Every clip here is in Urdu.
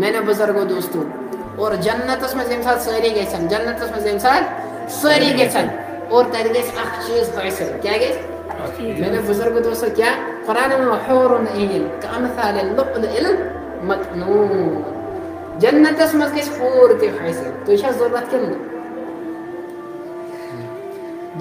میانو بزرگو دوستو اور جنتس مز یم سات ساری گژھن جنتس مز یم سات ساری گژھن اور تر گژھِ اکھ چیز حٲصِل کیٛاہ گژھِ میانو بزرگو دوستو کیا قرآن میں حور عین کامثال اللؤلؤ المكنون جنتس مز گژھِ حور تہِ حٲصِل تُہۍ چھا ضروٗرت کِنہٕ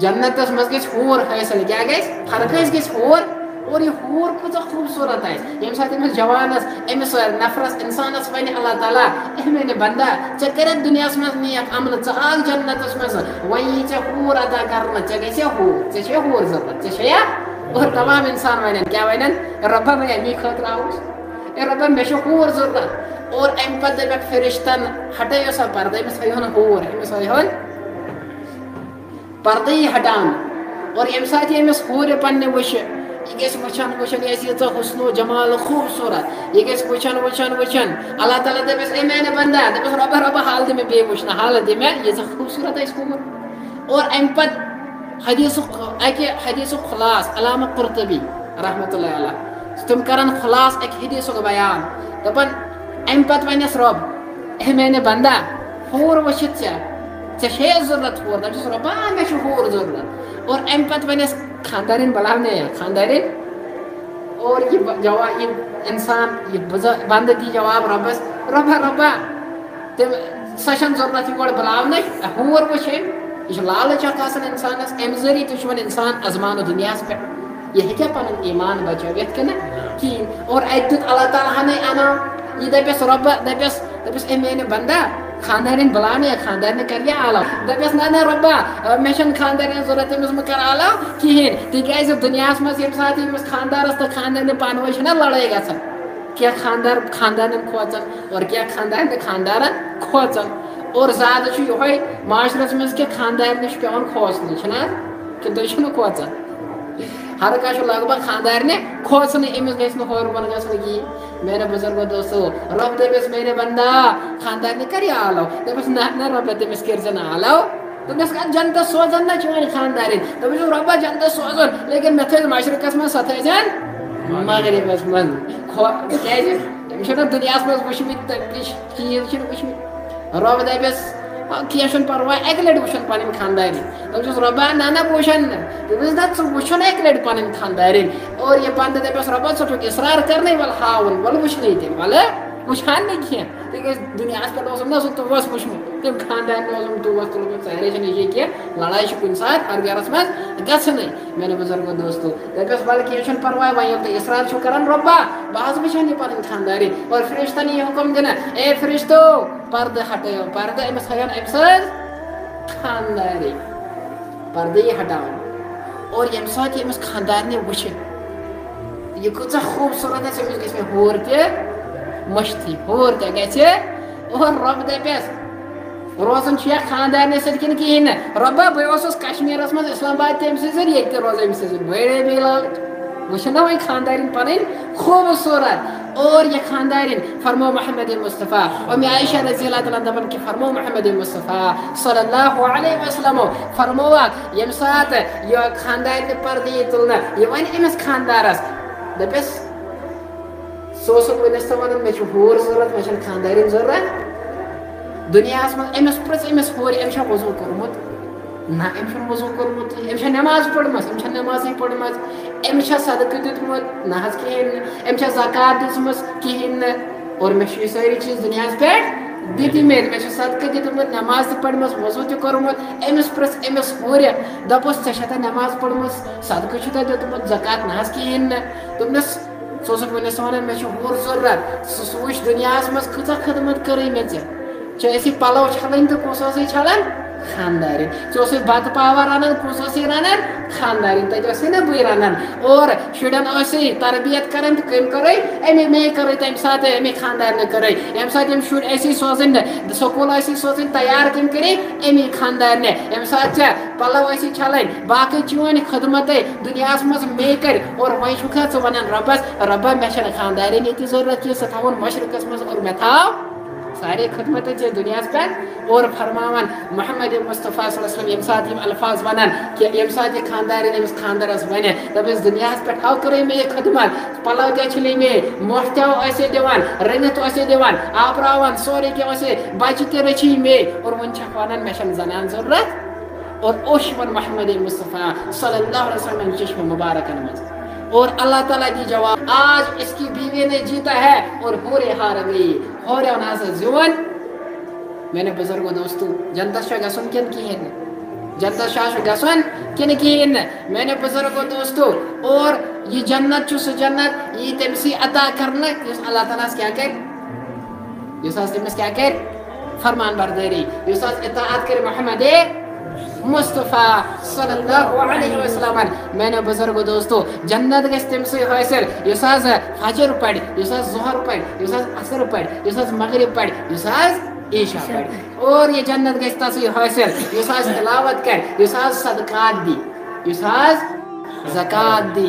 جنتس مز گژھِ حور حٲصِل کیا گژھِ ہر کٲنٛسہِ گژھِ حور اور یہ حور کۭژاہ خوٗبصوٗرت آسہِ ییٚمہِ ساتہٕ أمِس جوانس أمِس نفرس انسانس ونہِ اللہ تعالیٰ اے میانہِ بندا ژےٚ کٔرِتھ دُنیاہس منٛز نیک عملہٕ ژٕ آکھ جنتس منٛز وۄنۍ یی ژےٚ حور عطا کرنہٕ ژےٚ گژھِ حور ژےٚ چھےٚ حور ضروٗرت ژےٚ چھےٚ اور تمام انسان ونن کیا ونن ربا میں امی خٲطرٕ آوُس اے ربا مےٚ چھُ حور ضروٗرت اور امہِ پتہٕ دپکھ فرشتن ہٹٲیو سا پردٕ أمِس ہٲیہون حور أمِس ہٲیہون پردٕ یی ہٹاونہٕ اور ییٚمہِ ساتہٕ یہِ أمِس حورِ پننہِ وٕچھِ یہ گژھِ وٕچھان وٕچھان یہِ آسہِ ییٖژاہ حسن و جمال خوٗبصوٗرت یہِ گژھِ وٕچھان وٕچھان وٕچھان اللہ تعالیٰ دپٮ۪س اے میانہِ بندا دپٮ۪س رۄبا رۄبا حال دِ مےٚ بیٚیہِ وٕچھنہٕ حال دِ مےٚ ییٖژاہ خوٗبصوٗرت آسہِ حور اور امہِ پتہٕ اکہِ حدیثُک خلاص علامہ قرطبی رحمۃ اللہ علیہ تِم کرن خلاص اکہِ حدیثُک بیان دپان امہِ پتہٕ ونٮ۪س رۄب اے میانہِ بندا حور وٕچھِتھ ژےٚ چھے ضروٗرت حور دپٮ۪س رۄبا مےٚ چھُ حور ضروٗرت اور امہِ پتہٕ ونٮ۪س خاندارین بلاونے خاندارین اور یہ جواب یہ انسان یہ بندہ دی جواب ربس ربا ربا تم سشن ضرورت یور بلاونے حور وچھ یہ لالچ آسان انسانس ام ذریعہ تہ انسان ازمان دنیا پہ یہ ہیکیا پن ایمان بچٲوِتھ کنہ کہین اور اتہ دیت اللہ تعالیٰ ہن انعام یہ دپس رب دپس اے میانہِ بندا خاندارین بلاونے خاندارنہِ کر یہ علاو دپس نہ ربا مے چھنہٕ خاندارین ضرورت أمِس مہ کر علاو کہین تِکیازِ دُنیاہس منٛز ییٚمہِ ساتہٕ أمِس خاندارس تہٕ خاندارنہِ پانہٕ ؤنۍ چھنہ لڑٲے گژھان کینٛہہ خاندار خاندارن کھوژان اور کینٛہہ خاندارنہِ خاندارن کھوژان اور زیادٕ چھُ یِہوے معاشرس منٛز کہِ خاندارنہِ چھُ پیوان کھوژنہِ چھُنہ کہِ تُہۍ چھِو نہٕ کھوژان ہر کانٛہہ چھُ لگ بگ خاندارنہِ کھوژنٕے أمِس گژھِ نہٕ ہورٕ بۄن گژھُن کِہیٖنۍ میانہِ بزرگو دوستو رب دپٮ۪س میانہِ بندا خاندارنہِ کر یہِ علاو دپٮ۪س نہ رۄبا تٔمِس کٔرزِ نہٕ علاو دوٚپنس جنتس سوزن نہ چٲنۍ خاندارین دپس رۄبا جنتس سوزن لیکن مےٚ تھٲیزِ مشرقس منٛز سۄ تھٲیزٮ۪ن مغربس منٛز کیازِ تٔمِس چھُنہ دُنیاہس منٛز وٕچھمٕتۍ چیٖز چھِنہٕ وٕچھمٕتۍ رۄب دپٮ۪س کینٛہہ چھُنہٕ پرواے اکہِ لٹہِ وٕچھُن پنٕنۍ خاندارین دپس رۄبا نہ بہٕ وٕچھن نہٕ دپس نہ ژٕ وٕچھُن اکہِ لٹہِ پنٕنۍ خاندارین اور یہِ بنٛدٕ دپٮ۪س رۄبا ژٕ چھُکھ اصرار کرنے ول ہاوُن ول وٕچھنٕے تٔمۍ ولہٕ وٕچھان نہٕ کینٛہہ تِکیازِ دُنیاہس پٮ۪ٹھ اوسُم نہ سُہ توس وٕچھمُت تٔمۍ خاندارنہِ اوسُم توس تُلمُت ظٲہرے چھنہٕ یہِ کینٛہہ لڑٲے چھِ کُنہِ ساتہٕ ہر گرس منٛز گژھنٕے میانہِ بزرگو دوستو دپٮ۪س ولہٕ کینٛہہ چھُنہٕ پرواے وۄنۍ ییٚلہِ تُہۍ اصرار چھِو کران رۄبا بہٕ حظ وٕچھن یہِ پنٕنۍ خاندارین اور فرشتن یہِ حُکم دِنہٕ اے فرشتو پردٕ ہٹٲیو پردٕ أمِس ہٲیون أمۍ سٕنٛز خاندارین پردٕ یی ہٹاوُن اور ییٚمہِ ساتہٕ یہِ أمِس خاندارنہِ وٕچھِ یہِ کۭژاہ خوٗبصوٗرت آسہِ أمِس گژھِ مےٚ ہور تہِ مٔشتٕے ہور تہِ گژھِ اور رۄب دپٮ۪س روزان چھُ یا خاندارنہِ سۭتۍ کِنہٕ کِہیٖنۍ نہٕ رۄبا بہٕ اوسُس کشمیٖرس منٛز اسلام آباد تٔمۍ سٕنٛدۍ سۭتۍ ییٚتہِ تہِ روزان أمۍ سٕنٛدۍ سۭتۍ بڑے بیٚیہِ لالچ وٕچھن وۄنۍ خاندارین پنٕنۍ خوٗبصوٗرت اور یہ خاندارین فرمو محمد مصطفیٰ ام عائشہ رضی اللہ تعالیٰ دپان کہ فرمو محمد مصطفیٰ صلی اللہ علیہ وسلم فرموا ییٚمہِ ساتہٕ یہِ خاندارنہِ پردٕ یی تُلنہٕ یہِ وَنہِ أمِس خاندارس دپٮ۪س سُہ اوسُکھ وٕنِس تہٕ ونان مےٚ چھُ حور ضروٗرت مےٚ چھنہٕ خاندارین ضروٗرت دُنیاہس منٛز أمِس پرٛژھ أمِس ہورِ أمۍ چھا وضوٗ کوٚرمُت نہ أمۍ چھُنہٕ وضوٗ کوٚرمُتٕے أمۍ چھا نٮ۪ماز پٔرمٕژ أمۍ چھا نٮ۪مازٕے پٔرمٕژ أمِس چھا صدقہٕ دیُتمُت نہ حظ کِہیٖنۍ نہٕ أمۍ چھا زکات دِژمٕژ کِہیٖنۍ نہٕ اور مےٚ چھُ یہِ سٲری چیٖز دُنیاہس پٮ۪ٹھ دِتمٕتۍ مےٚ چھُ صدقہٕ دیُتمُت نٮ۪ماز تہِ پٔرمٕژ وضوٗ تہِ کوٚرمُت أمِس پرٛژھ أمِس ہورِ دپُس ژےٚ چھےٚ نٮ۪ماز پٔرمٕژ صدقہٕ چھُ تۄہہِ دیُتمُت زکات نہ حظ کِہیٖنۍ نہٕ دوٚپنس ژٕ اوسُکھ وٕنِس ونان مےٚ چھُ حور ضروٗرت سُہ وٕچھ دُنیاہس منٛز کۭژاہ خدمت کٔرٕے مےٚ ژےٚ ٲسی پلو چھلٕنۍ تہٕ کُس ٲسٕے چھلان خاندارین ژےٚ اوسُے بتہٕ پاوا رنان کُس ٲسٕے رنان خاندارین تتہِ ٲسٕے نہ بٕے رنان اور شُرٮ۪ن ٲسٕے تربیت کران تہٕ کٔمۍ کٔرٕے امی مے کٔرٕے تمہِ ساتہٕ امی خاندارنہِ کٔرٕے ییٚمہِ ساتہٕ یِم شُرۍ ٲسی سوزٕنۍ سکوٗل ٲسی سوزٕنۍ تیار کٔمۍ کٔرے امی خاندارنہِ ییٚمہِ ساتہٕ ژےٚ پلو ٲسی چھلٕنۍ باقٕے چٲنۍ خدمتٕے دُنیاہس منٛز مے کٔرۍ اور وۄنۍ چھُکھا ژٕ ونان رۄبس رۄبا مےٚ چھنہٕ خاندارین ییٚتہِ ضروٗرت کینٛہہ سۄ تھاوُن مشرقس منٛز اور مےٚ تھاو سارے خدمت دنیا پہ اور فرماوان محمد مصطفیٰ صلی اللہ علیہ وسلم یم سات یم الفاظ ونان کہ یم سات یہ خاندار امس خاندارس ون دپس دنیا پہ ہو کرے میں یہ خدمت پلو تہ چھ میں موہتو اسے دان رنت اسے دان آپراوان سورے کیا اسے بچہ تہ رچھی میں اور ون چھک ونان مے چھن زنان ضرورت اور اوشون محمد مصطفیٰ صلی اللہ علیہ وسلم چشم مبارکن مز اور اللہ تعالیٰ کی جواب آج اس کی بیوی نے جیتا ہے اور ہورے ہار گئی ہورے ناسا زیون میں نے بزرگوں دوستو جنت شاہ گسن کن کہین جنت شاہ گسن کن کہین میں نے بزرگوں دوستو اور یہ جنت سہ جنت یہ تمسی عطا کرنا اس اللہ تعالیٰ کیا کر اس تمس کیا کر فرمان برداری اس اطاعت کر محمد مصطفیٰ صلی اللہ علیہ وسلم میں نے بزرگ دوستو جنت گھس تم سے حاصل اس فجر پڑھ اس ظہر پڑھ اس عصر پڑھ اس مغرب پڑھ اس عشاء پڑھ اور یہ جنت گھس تسی حاصل اس تلاوت کر اس صدقات دی اس زکات دی